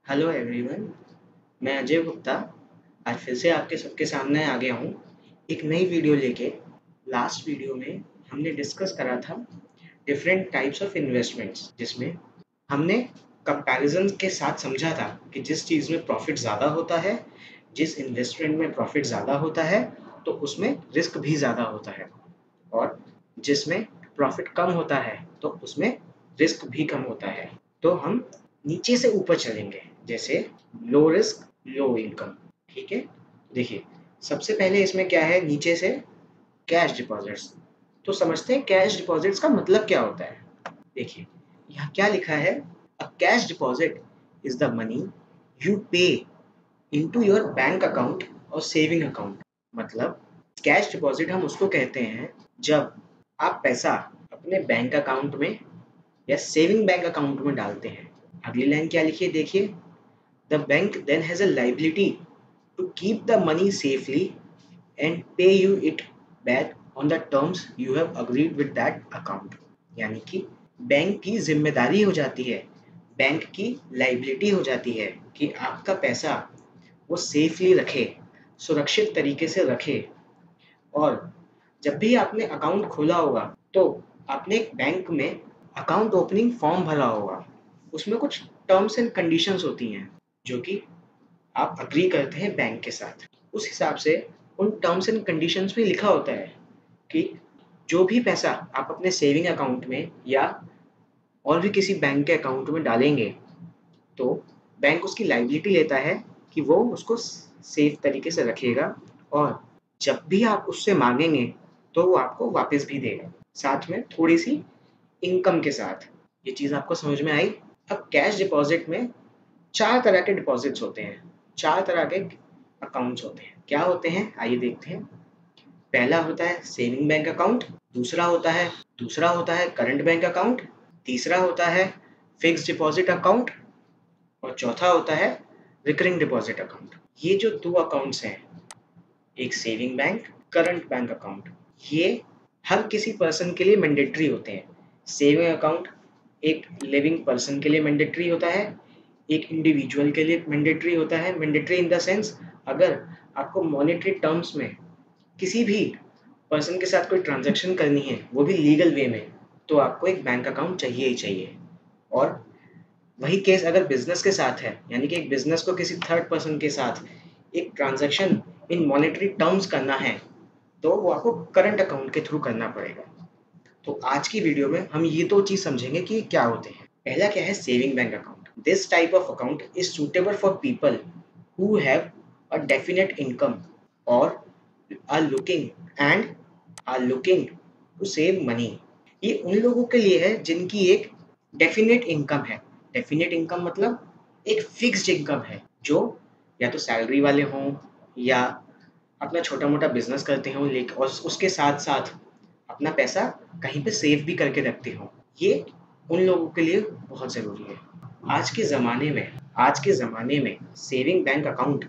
Hello everyone. मैं अजय गुप्ता आज फिर से आपके सबके सामने आ गया हूँ एक नई वीडियो लेके। लास्ट वीडियो में हमने डिस्कस करा था डिफरेंट टाइप्स ऑफ इन्वेस्टमेंट्स, जिसमें हमने कंपैरिजन के साथ समझा था कि जिस चीज़ में प्रॉफिट ज़्यादा होता है, जिस इन्वेस्टमेंट में प्रॉफिट ज़्यादा होता है, तो उसमें रिस्क भी ज़्यादा होता है, और जिसमें प्रॉफिट कम होता है तो उसमें रिस्क भी कम होता है। तो हम नीचे से ऊपर चलेंगे, जैसे लो रिस्क लो इनकम। ठीक है, देखिए सबसे पहले इसमें क्या है, नीचे से कैश डिपॉजिट्स। तो समझते हैं कैश डिपॉजिट्स का मतलब क्या होता है। देखिए यहाँ क्या लिखा है, a cash deposit is the money you पे इनटू योर बैंक अकाउंट और सेविंग अकाउंट। मतलब कैश डिपॉजिट हम उसको कहते हैं जब आप पैसा अपने बैंक अकाउंट में या सेविंग बैंक अकाउंट में डालते हैं। अगली लाइन क्या लिखी है, देखिए, the bank then has a liability to keep the money safely and pay you it back on the terms you have agreed with that account. यानी कि बैंक की जिम्मेदारी हो जाती है, बैंक की लाइबिलिटी हो जाती है कि आपका पैसा वो सेफली रखे, सुरक्षित तरीके से रखे। और जब भी आपने अकाउंट खोला होगा तो आपने एक बैंक में अकाउंट ओपनिंग फॉर्म भरा होगा, उसमें कुछ टर्म्स एंड कंडीशंस होती हैं जो कि आप अग्री करते हैं बैंक के साथ। उस हिसाब से उन टर्म्स एंड कंडीशंस में लिखा होता है कि जो भी पैसा आप अपने सेविंग अकाउंट में या और भी किसी बैंक के अकाउंट में डालेंगे, तो बैंक उसकी लायबिलिटी लेता है कि वो उसको सेफ तरीके से रखेगा, और जब भी आप उससे मांगेंगे तो वो आपको वापस भी देगा, साथ में थोड़ी सी इनकम के साथ। ये चीज़ आपको समझ में आई। अब कैश डिपॉजिट में चार तरह के डिपॉजिट्स होते हैं, चार तरह के अकाउंट्स होते हैं। क्या होते हैं आइए देखते हैं। पहला होता है सेविंग बैंक अकाउंट, दूसरा होता है करंट बैंक अकाउंट, तीसरा होता है फिक्स्ड डिपॉजिट अकाउंट, और चौथा होता है रिकरिंग डिपॉजिट अकाउंट। ये जो दो अकाउंट्स हैं, एक saving bank, current bank account, ये हर किसी पर्सन के लिए मैंडेटरी होते हैं। सेविंग अकाउंट एक लिविंग पर्सन के लिए मैंडेटरी होता है, एक इंडिविजुअल के लिए मैंडेटरी होता है। मैंडेटरी इन द सेंस, अगर आपको मॉनेटरी टर्म्स में किसी भी पर्सन के साथ कोई ट्रांजैक्शन करनी है, वो भी लीगल वे में, तो आपको एक बैंक अकाउंट चाहिए ही चाहिए। और वही केस अगर बिजनेस के साथ है, यानी कि एक बिजनेस को किसी थर्ड पर्सन के साथ एक ट्रांजैक्शन इन मॉनेटरी टर्म्स करना है, तो वो आपको करंट अकाउंट के थ्रू करना पड़ेगा। तो आज की वीडियो में हम ये दो चीज समझेंगे कि क्या होते हैं। पहला क्या है, saving bank account. This type of account is suitable for people who have a definite income और are looking and are looking to save money. ये उन लोगों के लिए है जिनकी एक डेफिनेट इनकम है। डेफिनेट इनकम मतलब एक फिक्स्ड इनकम है, जो या तो सैलरी वाले हों या अपना छोटा मोटा बिजनेस करते हों, लेकिन और उसके साथ साथ अपना पैसा कहीं पे सेव भी करके रखते हों। ये उन लोगों के लिए बहुत ज़रूरी है। आज के ज़माने में सेविंग बैंक अकाउंट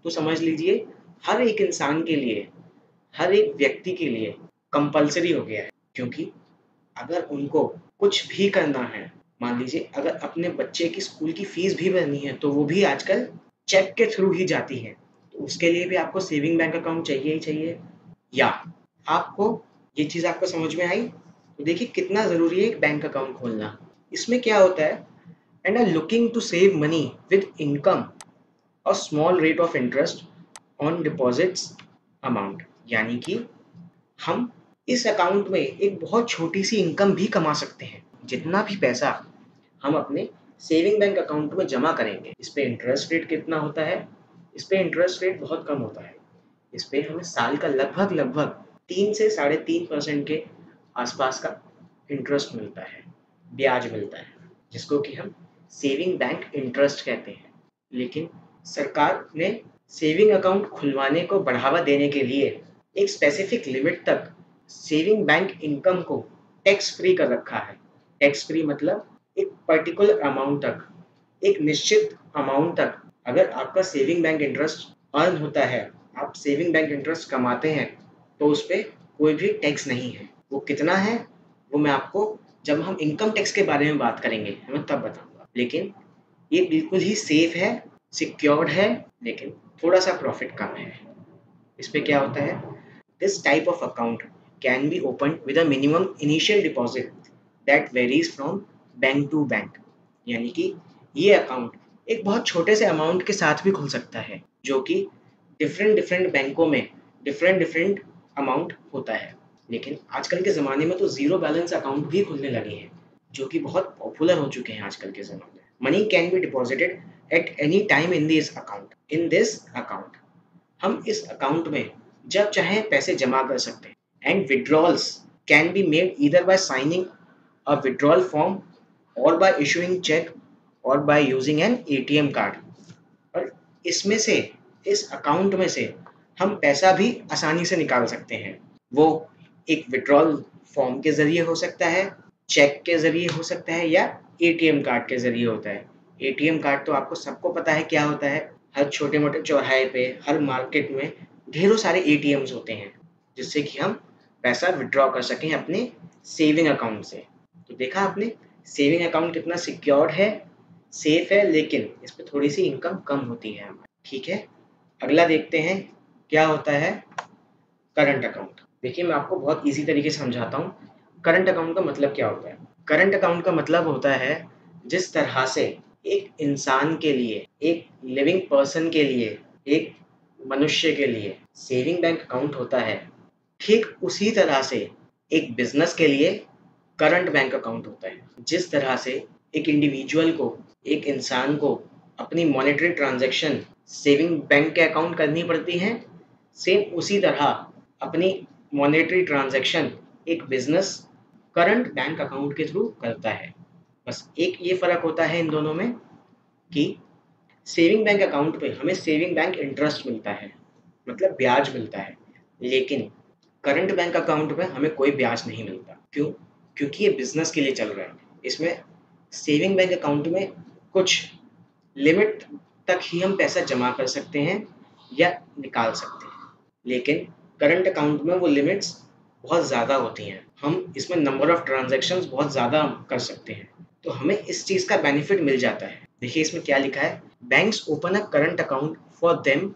तो समझ लीजिए हर एक इंसान के लिए, हर एक व्यक्ति के लिए कंपल्सरी हो गया है। क्योंकि अगर उनको कुछ भी करना है, मान लीजिए अगर अपने बच्चे की स्कूल की फीस भी भरनी है, तो वो भी आजकल चेक के थ्रू ही जाती है, तो उसके लिए भी आपको सेविंग बैंक अकाउंट चाहिए ही चाहिए। या आपको ये चीज़ आपको समझ में आई, तो देखिए कितना ज़रूरी है एक बैंक अकाउंट खोलना। इसमें क्या होता है, and are looking to save money with income और small rate of interest on deposits amount. यानी कि हम इस अकाउंट में एक बहुत छोटी सी इनकम भी कमा सकते हैं। जितना भी पैसा हम अपने सेविंग बैंक अकाउंट में जमा करेंगे, इस पे इंटरेस्ट रेट कितना होता है, इस पे इंटरेस्ट रेट बहुत कम होता है। इस पे हमें साल का लगभग लगभग 3 से 3.5% के आसपास का इंटरेस्ट मिलता है, ब्याज मिलता है, जिसको कि हम सेविंग बैंक इंटरेस्ट कहते हैं। लेकिन सरकार ने सेविंग अकाउंट खुलवाने को बढ़ावा देने के लिए एक स्पेसिफिक लिमिट तक सेविंग बैंक इनकम को टैक्स फ्री कर रखा है। टैक्स फ्री मतलब एक पर्टिकुलर अमाउंट तक, एक निश्चित अमाउंट तक अगर आपका सेविंग बैंक इंटरेस्ट अर्न होता है, आप सेविंग बैंक इंटरेस्ट कमाते हैं, तो उस पर कोई भी टैक्स नहीं है। वो कितना है वो मैं आपको जब हम इनकम टैक्स के बारे में बात करेंगे मैं तब बताऊंगा। लेकिन ये बिल्कुल ही सेफ है, सिक्योर्ड है, लेकिन थोड़ा सा प्रॉफिट कम है। इस पे क्या होता है, this type of account can be open with a minimum initial deposit that varies from bank to bank. यानी कि ये अकाउंट एक बहुत छोटे से अमाउंट के साथ भी खुल सकता है, जो कि डिफरेंट डिफरेंट बैंकों में डिफरेंट डिफरेंट अमाउंट होता है। लेकिन आजकल के ज़माने में तो ज़ीरो बैलेंस अकाउंट भी खुलने लगे हैं, जो कि बहुत पॉपुलर हो चुके हैं आजकल के ज़माने में। Money can be deposited at any time in this account. In this account हम इस अकाउंट में जब चाहें पैसे जमा कर सकते हैं। And withdrawals can be made either by signing a withdrawal form और बाय इशूइंग चेक और by using N ATM card. और इसमें से, इस अकाउंट में से हम पैसा भी आसानी से निकाल सकते हैं। वो एक विड्रॉल फॉर्म के ज़रिए हो सकता है, चेक के ज़रिए हो सकता है, या एटीएम कार्ड के ज़रिए होता है। एटीएम कार्ड तो आपको सबको पता है क्या होता है। हर छोटे-मोटे चौराहे पे, हर मार्केट में ढेरों सारे एटीएम्स होते हैं, जिससे कि हम पैसा विथड्रॉ कर सकें अपने सेविंग अकाउंट से। तो देखा आपने सेविंग अकाउंट कितना सिक्योर्ड है, सेफ है, लेकिन इस पे थोड़ी-सी इनकम कम होती है हमारी। ठीक है? अगला देखते हैं क्या होता है करंट अकाउंट। देखिए मैं आपको बहुत ईज़ी तरीके से समझाता हूँ। करंट अकाउंट का मतलब क्या होता है? करंट अकाउंट का मतलब होता है जिस तरह से एक इंसान के लिए, एक लिविंग पर्सन के लिए, एक मनुष्य के लिए सेविंग बैंक अकाउंट होता है, ठीक उसी तरह से एक बिज़नेस के लिए करंट बैंक अकाउंट होता है। जिस तरह से एक इंडिविजुअल को, एक इंसान को अपनी मॉनेटरी ट्रांज़ैक्शन सेविंग बैंक के अकाउंट करनी पड़ती हैं, सेम उसी तरह अपनी मॉनेटरी ट्रांज़ैक्शन एक बिज़नेस करंट बैंक अकाउंट के थ्रू करता है। बस एक ये फ़र्क होता है इन दोनों में कि सेविंग बैंक अकाउंट पे हमें सेविंग बैंक इंटरेस्ट मिलता है, मतलब ब्याज मिलता है, लेकिन करंट बैंक अकाउंट पे हमें कोई ब्याज नहीं मिलता। क्यों? क्योंकि ये बिज़नेस के लिए चल रहा है। इसमें सेविंग बैंक अकाउंट में कुछ लिमिट तक ही हम पैसा जमा कर सकते हैं या निकाल सकते हैं, लेकिन करंट अकाउंट में वो लिमिट्स बहुत ज़्यादा होती हैं। हम इसमें नंबर ऑफ ट्रांजैक्शंस बहुत ज़्यादा कर सकते हैं, तो हमें इस चीज़ का बेनिफिट मिल जाता है। देखिए इसमें क्या लिखा है, banks open a current account for them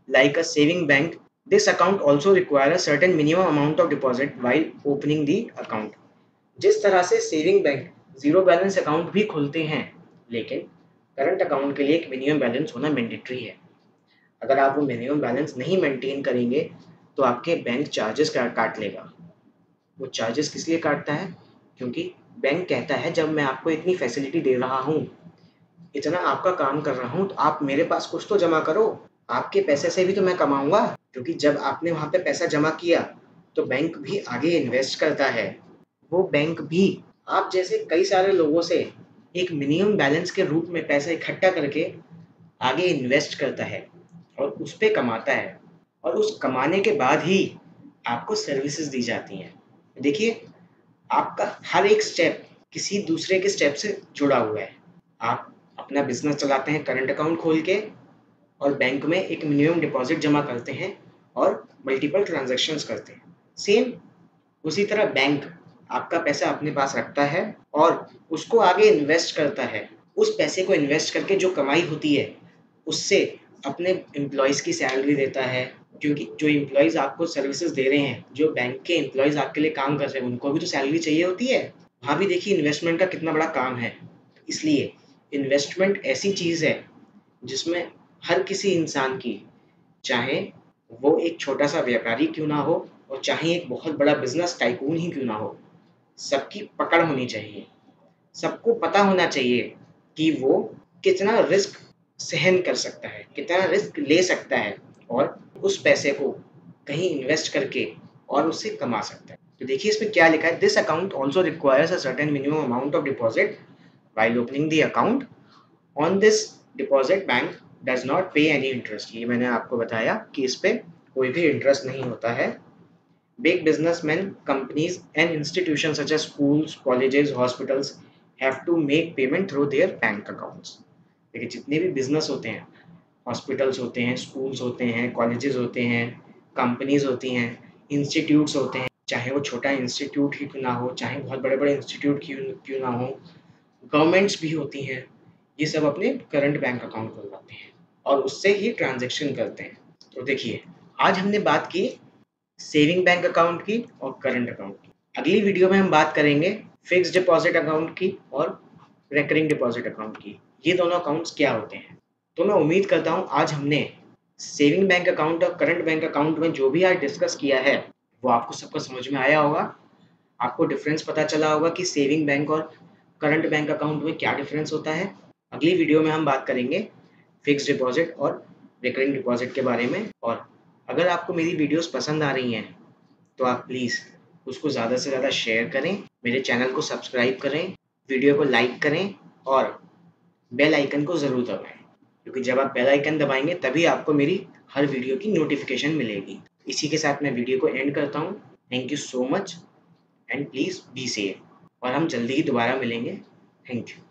like a saving bank. This account also require a certain minimum amount of deposit while opening the account. जिस तरह से saving bank zero balance account भी खुलते हैं, लेकिन करंट अकाउंट के लिए एक मिनिमम बैलेंस होना मैंडेटरी है। अगर आप वो मिनिमम बैलेंस नहीं मेंटेन करेंगे तो आपके बैंक चार्जेस काट लेगा। वो चार्जेस किस लिए काटता है? क्योंकि बैंक कहता है जब मैं आपको इतनी फैसिलिटी दे रहा हूँ, इतना आपका काम कर रहा हूँ, तो आप मेरे पास कुछ तो जमा करो। आपके पैसे से भी तो मैं कमाऊंगा, क्योंकि जब आपने वहाँ पे पैसा जमा किया तो बैंक भी आगे इन्वेस्ट करता है। वो बैंक भी आप जैसे कई सारे लोगों से एक मिनिमम बैलेंस के रूप में पैसा इकट्ठा करके आगे इन्वेस्ट करता है और उस पे कमाता है, और उस कमाने के बाद ही आपको सर्विसेज दी जाती हैं। देखिए आपका हर एक स्टेप किसी दूसरे के स्टेप से जुड़ा हुआ है। आप अपना बिजनेस चलाते हैं करंट अकाउंट खोल के, और बैंक में एक मिनिमम डिपॉजिट जमा करते हैं और मल्टीपल ट्रांजैक्शंस करते हैं। सेम उसी तरह बैंक आपका पैसा अपने पास रखता है और उसको आगे इन्वेस्ट करता है। उस पैसे को इन्वेस्ट करके जो कमाई होती है उससे अपने एम्प्लॉयज़ की सैलरी देता है, क्योंकि जो एम्प्लॉयज़ आपको सर्विसेज दे रहे हैं, जो बैंक के एम्प्लॉयज़ आपके लिए काम कर रहे हैं, उनको भी तो सैलरी चाहिए होती है। वहाँ भी देखिए इन्वेस्टमेंट का कितना बड़ा काम है। इसलिए इन्वेस्टमेंट ऐसी चीज़ है जिसमें हर किसी इंसान की, चाहे वो एक छोटा-सा व्यापारी क्यों ना हो और चाहे एक बहुत बड़ा बिज़नेस टाइकून ही क्यों ना हो, सबकी पकड़ होनी चाहिए। सबको पता होना चाहिए कि वो कितना रिस्क सहन कर सकता है, कितना रिस्क ले सकता है, और उस पैसे को कहीं इन्वेस्ट करके और उससे कमा सकता है। तो देखिए इसमें क्या लिखा है, this account also requires a certain minimum amount of deposit while opening the account. On this deposit bank does not पे एनी इंटरेस्ट। ये मैंने आपको बताया कि इस पे कोई भी इंटरेस्ट नहीं होता है। Big businessmen, companies and institutions such as schools, colleges, hospitals have to make payment through their bank accounts. देखिए जितने भी बिजनेस होते हैं, हॉस्पिटल्स होते हैं, स्कूल्स होते हैं, कॉलेजेस होते हैं, कंपनीज होती हैं, इंस्टीट्यूट्स होते हैं, चाहे वो छोटा इंस्टीट्यूट ही क्यों ना हो, चाहे बहुत बड़े बड़े इंस्टीट्यूट क्यों क्यों ना हो, गवर्नमेंट्स भी होती हैं, ये सब अपने करंट बैंक अकाउंट खुलवाते हैं और उससे ही ट्रांजैक्शन करते हैं। तो देखिए, आज हमने बात की सेविंग बैंक अकाउंट की और करंट अकाउंट की। अगली वीडियो में हम बात करेंगे फिक्स्ड डिपॉजिट अकाउंट की और रेकरिंग डिपॉजिट अकाउंट की। ये दोनों अकाउंट्स क्या होते हैं। तो मैं उम्मीद करता हूँ आज हमने सेविंग बैंक अकाउंट और करंट बैंक अकाउंट में जो भी आज डिस्कस किया है वो आपको सबको समझ में आया होगा। आपको डिफरेंस पता चला होगा कि सेविंग बैंक और करंट बैंक अकाउंट में क्या डिफरेंस होता है। अगली वीडियो में हम बात करेंगे फिक्स्ड डिपॉजिट और रिकरिंग डिपॉजिट के बारे में। और अगर आपको मेरी वीडियोस पसंद आ रही हैं तो आप प्लीज़ उसको ज़्यादा से ज़्यादा शेयर करें, मेरे चैनल को सब्सक्राइब करें, वीडियो को लाइक करें और बेल आइकन को ज़रूर दबाएं, क्योंकि जब आप बेल आइकन दबाएंगे तभी आपको मेरी हर वीडियो की नोटिफिकेशन मिलेगी। इसी के साथ मैं वीडियो को एंड करता हूँ। Thank you so much and please be safe और हम जल्दी ही दोबारा मिलेंगे। Thank you.